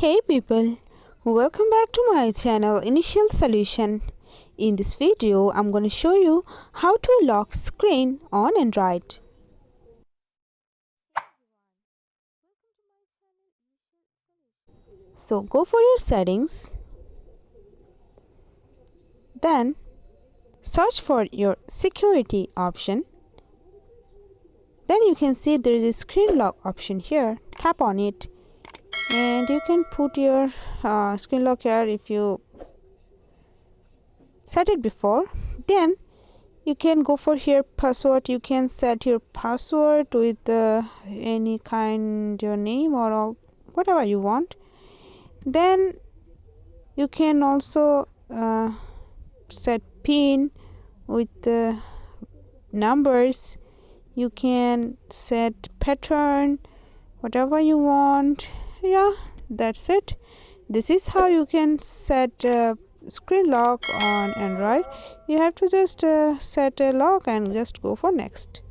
Hey people, welcome back to my channel Initial Solution. In this video, I'm going to show you how to lock screen on Android. So go for your settings, then search for your security option. Then you can see there is a screen lock option here. Tap on it and you can put your screen lock here if you set it before. Then you can go for here password. You can set your password with any kind your name or all, whatever you want. Then you can also set pin with the numbers. You can set pattern, whatever you want. Yeah, that's it. This is how you can set screen lock on Android. You have to just set a lock and just go for next.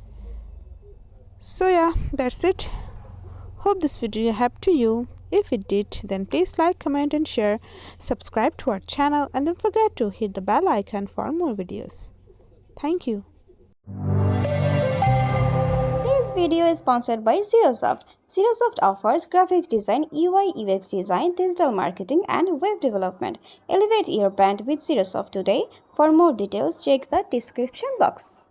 So yeah, that's it. Hope this video helped to you. If it did, then please like, comment and share. Subscribe to our channel and don't forget to hit the bell icon for more videos. Thank you. This video is sponsored by Zerosoft. Zerosoft offers graphic design, UI UX design, digital marketing and web development. Elevate your brand with Zerosoft today. For more details, check the description box.